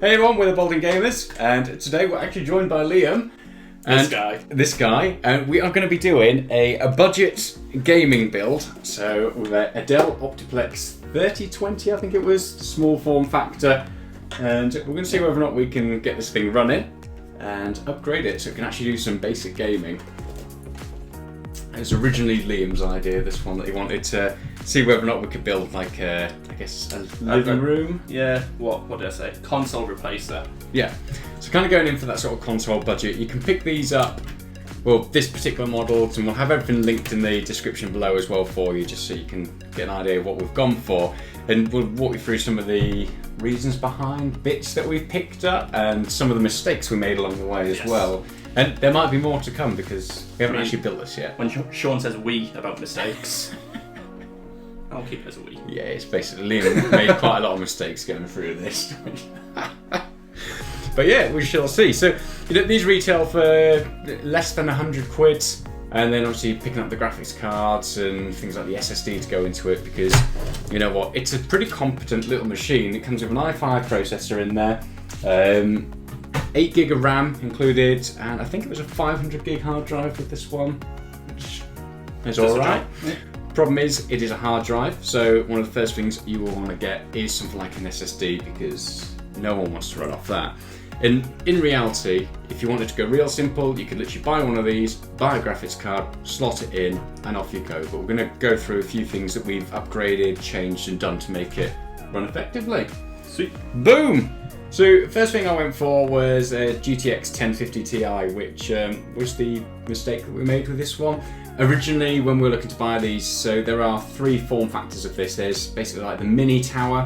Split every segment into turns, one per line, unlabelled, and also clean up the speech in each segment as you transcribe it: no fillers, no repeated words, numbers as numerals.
Hey everyone, we're the Balding Gamers, and today we're actually joined by Liam. And this guy, and we are going to be doing a budget gaming build. So with a Dell Optiplex 3020, I think it was, small form factor, and we're going to see whether or not we can get this thing running and upgrade it so it can actually do some basic gaming. It was originally Liam's idea, this one, that he wanted to see whether or not we could build like I guess a living room.
Yeah, what did I say? Console replacer.
Yeah, so kind of going in for that sort of console budget. You can pick these up, well, this particular model, and we'll have everything linked in the description below as well for you, just so you can get an idea of what we've gone for. And we'll walk you through some of the reasons behind bits that we've picked up and some of the mistakes we made along the way as well. And there might be more to come because we haven't actually built this yet.
When Sean says we about mistakes, I'll keep it as a we.
Yeah, it's basically Liam made quite a lot of mistakes going through this. But yeah, we shall see. So these retail for less than 100 quid, and then obviously picking up the graphics cards and things like the SSD to go into it, because you know what, it's a pretty competent little machine. It comes with an i5 processor in there, 8 gig of RAM included, and I think it was a 500 gig hard drive with this one, which is alright. Yeah. Problem is, it is a hard drive, so one of the first things you will want to get is something like an SSD, because no one wants to run off that. And in reality, if you wanted to go real simple, you could literally buy one of these, buy a graphics card, slot it in, and off you go. But we're going to go through a few things that we've upgraded, changed, and done to make it run effectively.
Sweet.
Boom! So first thing I went for was a GTX 1050 Ti, which was the mistake that we made with this one. Originally, when we were looking to buy these, so there are 3 form factors of this. There's basically like the mini tower,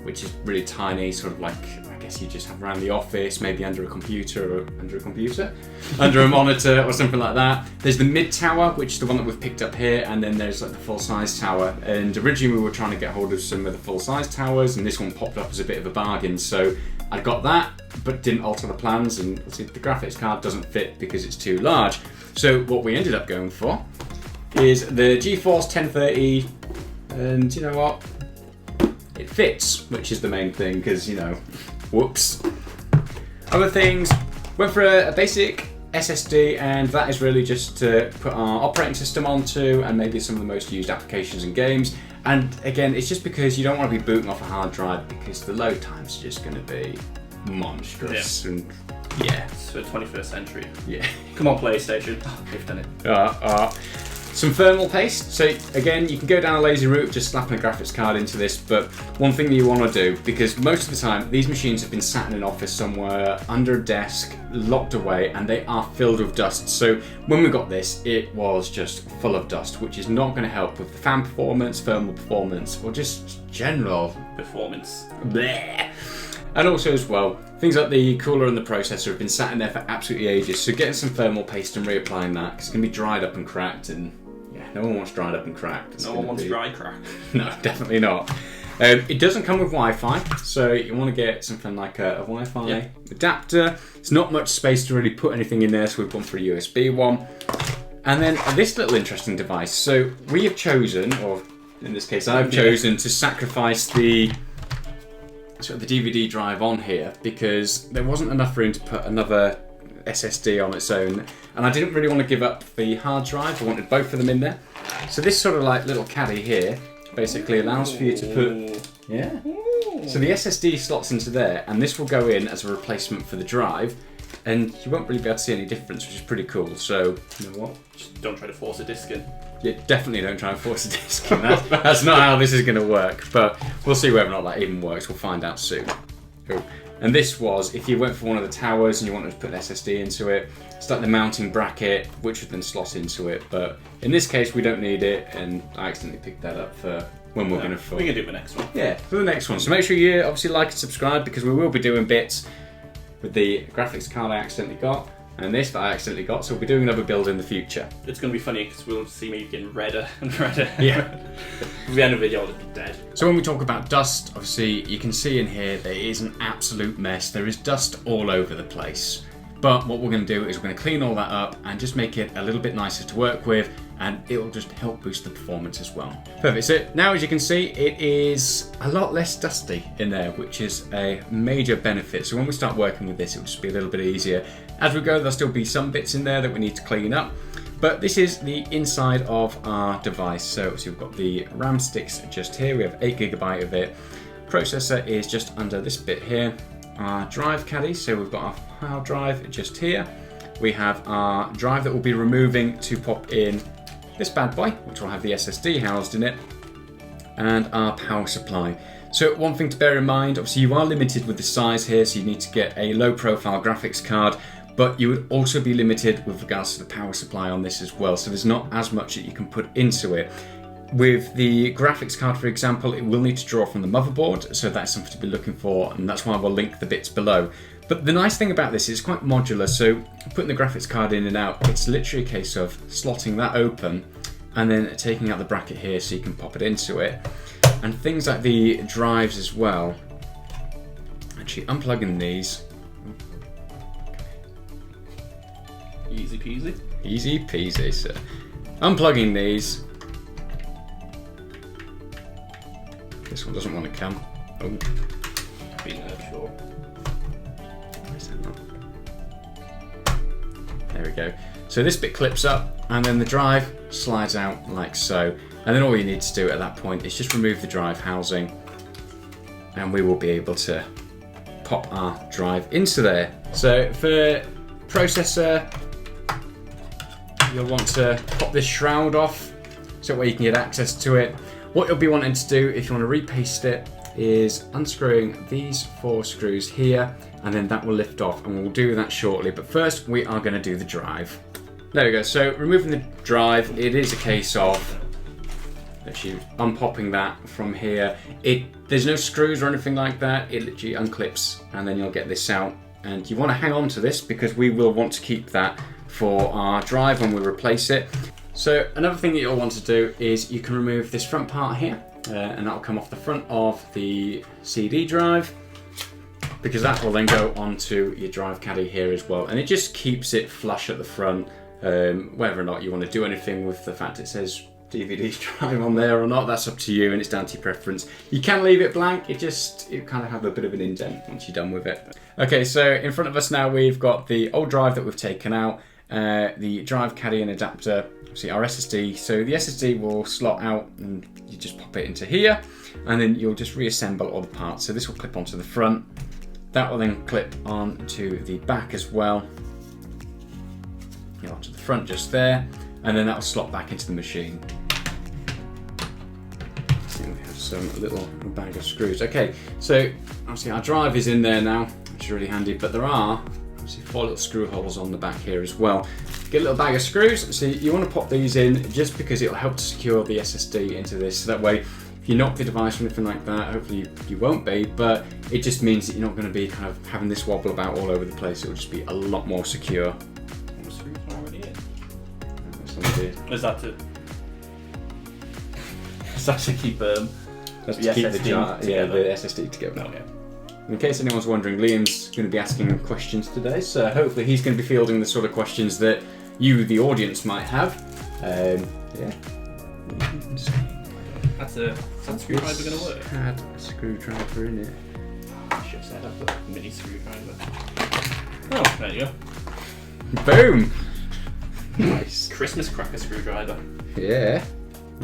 which is really tiny, sort of like, I guess you just have around the office, maybe under a computer, under a monitor or something like that. There's the mid tower, which is the one that we've picked up here, and then there's like the full size tower. And originally we were trying to get hold of some of the full size towers, and this one popped up as a bit of a bargain. So I got that, but didn't alter the plans, and see, the graphics card doesn't fit because it's too large. So what we ended up going for is the GeForce 1030, and you know what? It fits, which is the main thing, because, you know, whoops. Other things, went for a basic SSD, and that is really just to put our operating system onto and maybe some of the most used applications and games. And again, it's just because you don't want to be booting off a hard drive, because the load times are just going to be monstrous.
Yeah.
And yeah.
It's for the 21st century.
Yeah.
Come on, PlayStation. Oh, they've done it.
Some thermal paste. So again, you can go down a lazy route, just slapping a graphics card into this, but one thing that you want to do, because most of the time these machines have been sat in an office somewhere under a desk, locked away, and they are filled with dust. So when we got this, it was just full of dust, which is not going to help with the fan performance, thermal performance, or just general
performance.
Bleh. And also as well, things like the cooler and the processor have been sat in there for absolutely ages, so getting some thermal paste and reapplying that, because it's going to be dried up and cracked, and yeah, no one wants dried up and cracked.
No one wants dry crack.
No, definitely not. It doesn't come with Wi-Fi, so you want to get something like a Wi-Fi adapter. It's not much space to really put anything in there, so we've gone for a USB one. And then this little interesting device. So we have chosen, or in this case I've chosen, to sacrifice the DVD drive on here, because there wasn't enough room to put another SSD on its own, and I didn't really want to give up the hard drive. I wanted both of them in there. So this sort of like little caddy here basically allows for you to put, so the SSD slots into there, and this will go in as a replacement for the drive, and you won't really be able to see any difference, which is pretty cool. So you know what?
Just don't try to force a disc in.
Yeah, definitely don't try and force a disc in. That's not how this is going to work, but we'll see whether or not that even works. We'll find out soon. Cool. And this was, if you went for one of the towers and you wanted to put an SSD into it, it's like the mounting bracket, which would then slot into it. But in this case, we don't need it, and I accidentally picked that up for when we're going to...
We can do the next one.
Yeah, for the next one. So make sure you obviously like and subscribe, because we will be doing bits with the graphics card I accidentally got, and this that I accidentally got, so we'll be doing another build in the future.
It's going to be funny because we'll see me getting redder and redder.
Yeah.
At the end of the video, I'll just be dead.
So when we talk about dust, obviously you can see in here there is an absolute mess. There is dust all over the place. But what we're going to do is we're going to clean all that up and just make it a little bit nicer to work with. and it will just help boost the performance as well. Perfect. So now, as you can see, it is a lot less dusty in there, which is a major benefit. So when we start working with this, it will just be a little bit easier. As we go, there'll still be some bits in there that we need to clean up. But this is the inside of our device. So we've got the RAM sticks just here. We have 8 GB of it. Processor is just under this bit here. Our drive caddy, so we've got our hard drive just here. We have our drive that we'll be removing to pop in this bad boy, which will have the SSD housed in it, and our power supply. So one thing to bear in mind, obviously you are limited with the size here, so you need to get a low profile graphics card, but you would also be limited with regards to the power supply on this as well, so there's not as much that you can put into it. With the graphics card, for example, it will need to draw from the motherboard, so that's something to be looking for, and that's why we'll link the bits below. But the nice thing about this is it's quite modular, so putting the graphics card in and out, it's literally a case of slotting that open and then taking out the bracket here so you can pop it into it. And things like the drives as well, actually unplugging these.
Easy peasy.
Easy peasy, so unplugging these. This one doesn't want to come. Oh.
Be sure.
Where's that not? There we go. So this bit clips up and then the drive slides out like so. And then all you need to do at that point is just remove the drive housing and we will be able to pop our drive into there. So for processor, you'll want to pop this shroud off so that way you can get access to it. What you'll be wanting to do if you want to repaste it is unscrewing these 4 screws here, and then that will lift off, and we'll do that shortly. But first we are going to do the drive. There we go. So removing the drive, it is a case of actually unpopping that from here. There's no screws or anything like that. It literally unclips and then you'll get this out, and you want to hang on to this because we will want to keep that for our drive when we replace it. So another thing that you'll want to do is you can remove this front part here, and that will come off the front of the CD drive, because that will then go onto your drive caddy here as well, and it just keeps it flush at the front. Whether or not you want to do anything with the fact it says DVD drive on there or not, that's up to you and it's down to your preference. You can leave it blank, it kind of have a bit of an indent once you're done with it. Okay, so in front of us now we've got the old drive that we've taken out, the drive caddy and adapter, obviously our SSD. So the SSD will slot out and you just pop it into here, and then you'll just reassemble all the parts. So this will clip onto the front, that will then clip onto the back as well, onto the front just there, and then that will slot back into the machine. We have some little bag of screws. Okay, so obviously our drive is in there now, which is really handy, but there are obviously 4 little screw holes on the back here as well. Get a little bag of screws, so you want to pop these in just because it'll help to secure the SSD into this, so that way if you knock the device or anything like that, hopefully you won't be, but it just means that you're not going to be kind of having this wobble about all over the place. It will just be a lot more secure.
Is that to keep
That's to keep the SSD together.
Oh, yeah.
In case anyone's wondering, Liam's going to be asking questions today, so hopefully he's going to be fielding the sort of questions that you, the audience, might have. Yeah.
That's a screwdriver going to work?
Had a screwdriver in it.
I should have said I've got a mini screwdriver. Oh, there you go.
Boom! Nice.
Christmas cracker screwdriver.
Yeah.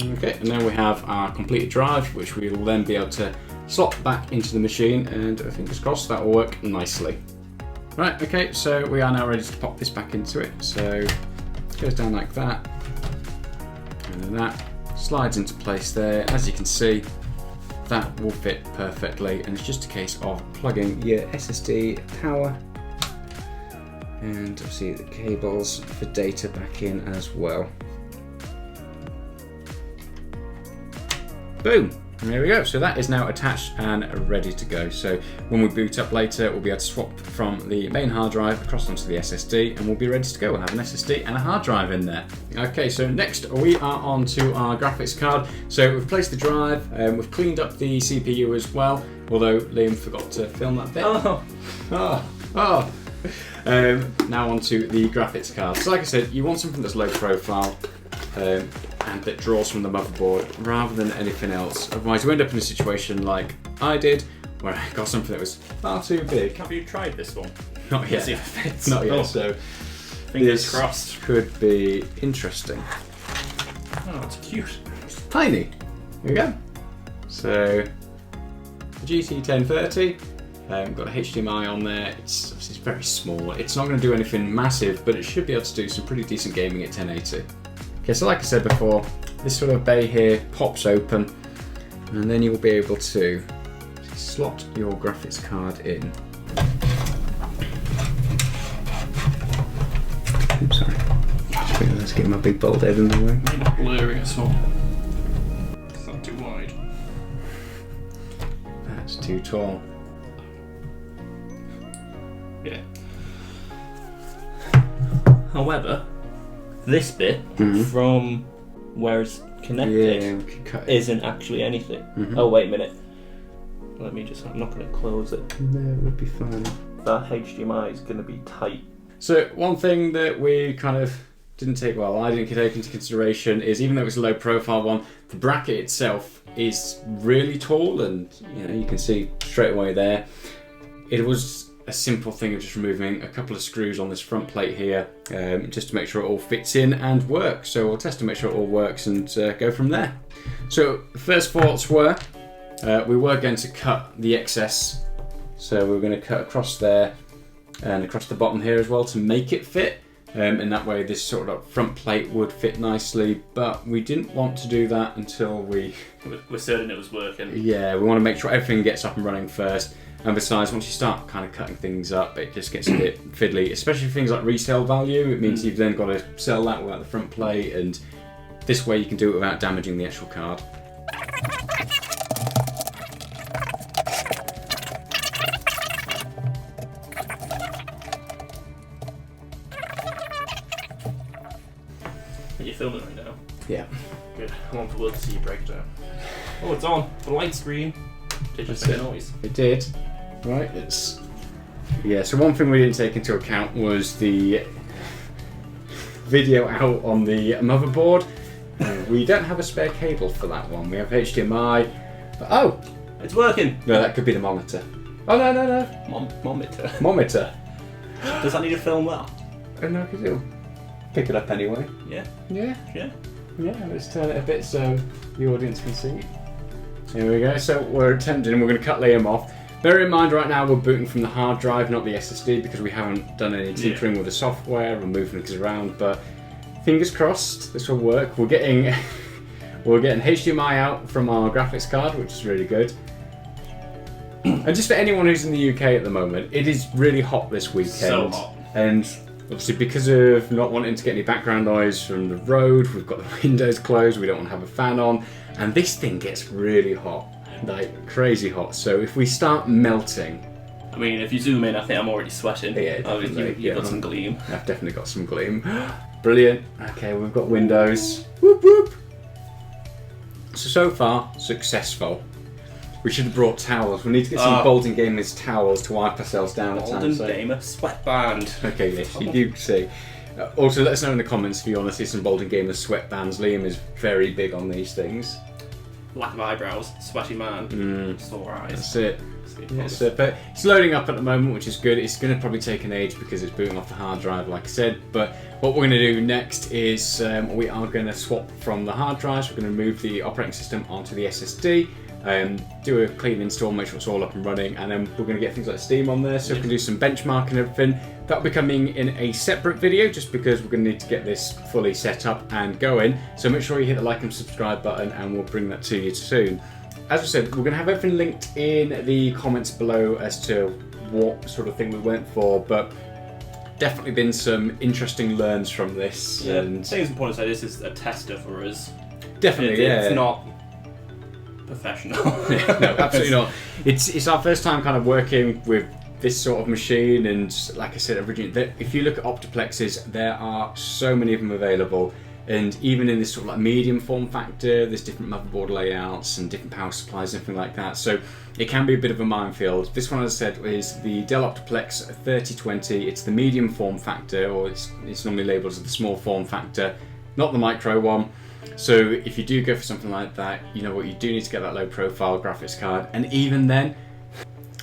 Okay, and now we have our completed drive, which we will then be able to slot back into the machine, and fingers crossed that will work nicely. Right, okay, so we are now ready to pop this back into it. So it goes down like that, and then that slides into place there. As you can see, that will fit perfectly, and it's just a case of plugging your SSD power and obviously the cables for data back in as well. Boom! And there we go. So that is now attached and ready to go. So when we boot up later, we'll be able to swap from the main hard drive across onto the SSD, and we'll be ready to go. We'll have an SSD and a hard drive in there. Okay, so next we are on to our graphics card. So we've placed the drive, we've cleaned up the CPU as well, although Liam forgot to film that bit. Now onto the graphics card. So like I said, you want something that's low profile. and that draws from the motherboard rather than anything else. Otherwise you end up in a situation like I did, where I got something that was far too big.
Have you tried this one?
Not yet.
See if it fits.
Not yet,
Oh.
so
Fingers crossed.
could be interesting.
Oh, it's cute.
It's tiny. Here we go. So, GT 1030, got a HDMI on there. It's very small. It's not going to do anything massive, but it should be able to do some pretty decent gaming at 1080. Okay, so like I said before, this sort of bay here pops open, and then you'll be able to slot your graphics card in. I'm sorry. Let's get my big bold head in the way.
Maybe not blurry at all. It's not too wide.
That's too tall.
Yeah. However, this bit from where it's connected
Yeah, we can cut it.
isn't actually anything. Oh, wait a minute. Let me just, I'm not going to close it.
No, it would be fine.
That HDMI is going to be tight.
So one thing that we kind of didn't take, well, I didn't take into consideration is, even though it was a low profile one, the bracket itself is really tall, and you can see straight away there. It was a simple thing of just removing a couple of screws on this front plate here, just to make sure it all fits in and works. So we'll test to make sure it all works and go from there. So the first thoughts were, we were going to cut the excess. So we're going to cut across there and across the bottom here as well to make it fit. And that way this sort of front plate would fit nicely, but we didn't want to do that until we're
certain it was working.
Yeah, we want to make sure everything gets up and running first. And besides, once you start kind of cutting things up, it just gets a bit fiddly, especially for things like resale value. It means you've then got to sell that without the front plate, and this way you can do it without damaging the actual card.
Are you filming right now?
Yeah.
Good. I want the world to see you break down. Oh, it's on. The light screen. Did just make a noise.
It did. Right, it's... Yeah, so one thing we didn't take into account was the video out on the motherboard. We don't have a spare cable for that one. We have HDMI. But, oh!
It's working!
No, that could be the monitor. Oh, no.
Monitor.
Monitor.
Does that need to film that?
Oh, no, I could do. Pick it up anyway.
Yeah.
Yeah.
Yeah.
Yeah, let's turn it a bit so the audience can see. Here we go, so we're attempting, and we're going to cut Liam off. Bear in mind right now we're booting from the hard drive, not the SSD, because we haven't done any tinkering with the software or moving things around, but fingers crossed this will work. We're getting HDMI out from our graphics card, which is really good. And just for anyone who's in the UK at the moment, it is really hot this weekend.
So hot.
And obviously because of not wanting to get any background noise from the road, we've got the windows closed, we don't want to have a fan on, and this thing gets really hot, like crazy hot. So if we start melting...
I mean, if you zoom in, I think I'm already sweating.
Yeah,
oh,
definitely.
you've got some gleam.
I've definitely got some gleam. Brilliant. Okay, we've got windows. Whoop whoop. So far, successful. We should have brought towels. We need to get some Bolden Gamers towels to wipe ourselves down.
Bolden Gamer sweatband.
Okay, yes, you do see. Also, let us know in the comments if you want to see some Bolden Gamers sweatbands. Liam is very big on these things.
Lack of eyebrows, sweaty man, sore eyes.
That's it. Yes, but it's loading up at the moment, which is good. It's going to probably take an age because it's booting off the hard drive, like I said. But what we're going to do next is we are going to swap from the hard drives. We're going to move the operating system onto the SSD. Do a clean install, make sure it's all up and running, and then we're going to get things like Steam on there, so we can do some benchmarking and everything. That'll be coming in a separate video, just because we're going to need to get this fully set up and going. So make sure you hit the like and subscribe button, and we'll bring that to you soon. As I said, we're going to have everything linked in the comments below as to what sort of thing we went for, but definitely been some interesting learns from this.
Yeah,
and
I think it's important to say this is a tester for us.
Definitely,
It's not professional.
No, absolutely not. It's our first time kind of working with this sort of machine, and like I said originally, if you look at Optiplexes, there are so many of them available, and even in this sort of like medium form factor, there's different motherboard layouts and different power supplies and everything like that, so it can be a bit of a minefield. This one, as I said, is the Dell Optiplex 3020. It's the medium form factor, or it's normally labelled as the small form factor. not the micro one. So if you do go for something like that, you know what, you do need to get that low profile graphics card. And even then,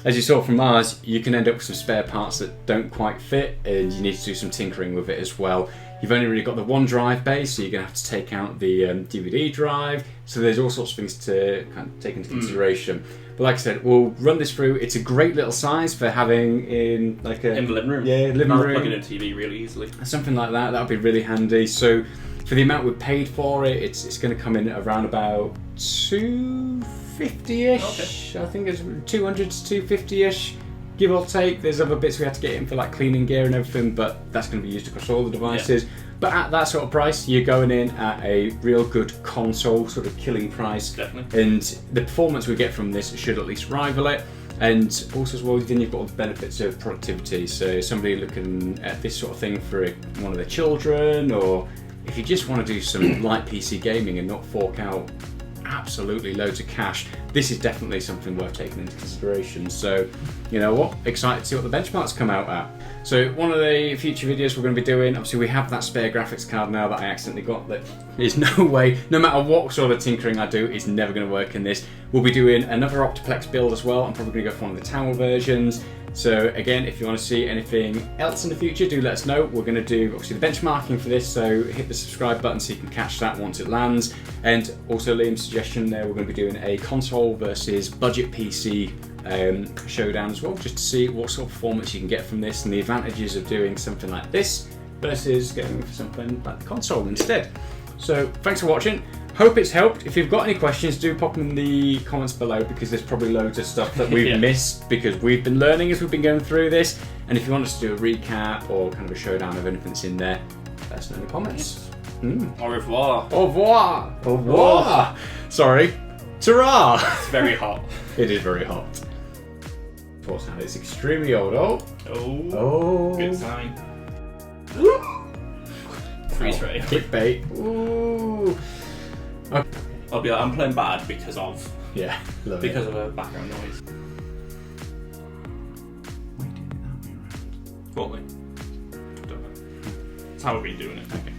as you saw from ours, you can end up with some spare parts that don't quite fit, and you need to do some tinkering with it as well. You've only really got the one drive bay, so you're going to have to take out the DVD drive. So there's all sorts of things to kind of take into consideration. But like I said, we'll run this through. It's a great little size for having in like
in the living room.
Yeah, living room.
Plug in a TV really easily.
Something like that. That would be really handy. So for the amount we paid for it, it's going to come in at around about $250-ish. I think it's 200 to 250-ish, give or take. There's other bits we have to get in for like cleaning gear and everything, but that's going to be used across all the devices. Yeah. But at that sort of price, you're going in at a real good console sort of killing price.
Definitely.
And the performance we get from this should at least rival it. And also as well, then you've got all the benefits of productivity. So somebody looking at this sort of thing for one of their children, or if you just want to do some light PC gaming and not fork out absolutely loads of cash, this is definitely something worth taking into consideration. So, you know what? Excited to see what the benchmarks come out at. So one of the future videos we're going to be doing, obviously we have that spare graphics card now that I accidentally got, that there's no way, no matter what sort of tinkering I do, it's never going to work in this. We'll be doing another Optiplex build as well. I'm probably going to go for one of the tower versions. So again, if you want to see anything else in the future, do let us know. We're going to do obviously the benchmarking for this, so hit the subscribe button so you can catch that once it lands. And also Liam's suggestion there, we're going to be doing a console versus budget PC showdown as well, just to see what sort of performance you can get from this and the advantages of doing something like this versus going for something like the console instead. So thanks for watching. Hope it's helped. If you've got any questions, do pop them in the comments below, because there's probably loads of stuff that we've missed because we've been learning as we've been going through this. And if you want us to do a recap or kind of a showdown of anything that's in there, let us know in the comments.
Au revoir.
Au revoir. Au revoir. Sorry. Ta-ra.
It's very hot.
It is very hot. Pause now. It's extremely old. Oh.
Good sign. Freeze frame.
Clickbait. Ooh. Okay.
I'll be like, I'm playing bad because of
love
because of a background noise.
Why do it that way around?
What way? Don't know. That's how we've been doing it.
Okay.